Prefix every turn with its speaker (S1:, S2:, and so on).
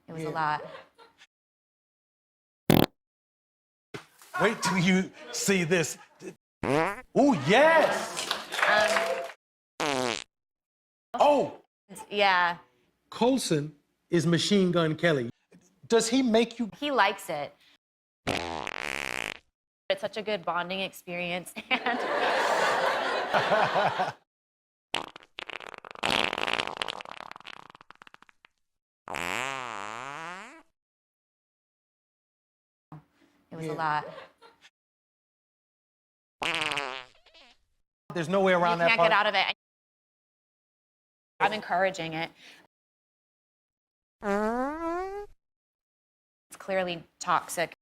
S1: It was a lot.
S2: Wait till you see this. Oh, yes! Oh!
S1: Yeah.
S2: Coulson is Machine Gun Kelly. Does he make you...
S1: He likes it. It's such a good bonding experience. And it was a lot.
S2: There's no way around
S1: You
S2: that
S1: can't
S2: part.
S1: get out of it. I'm encouraging it. It's clearly toxic.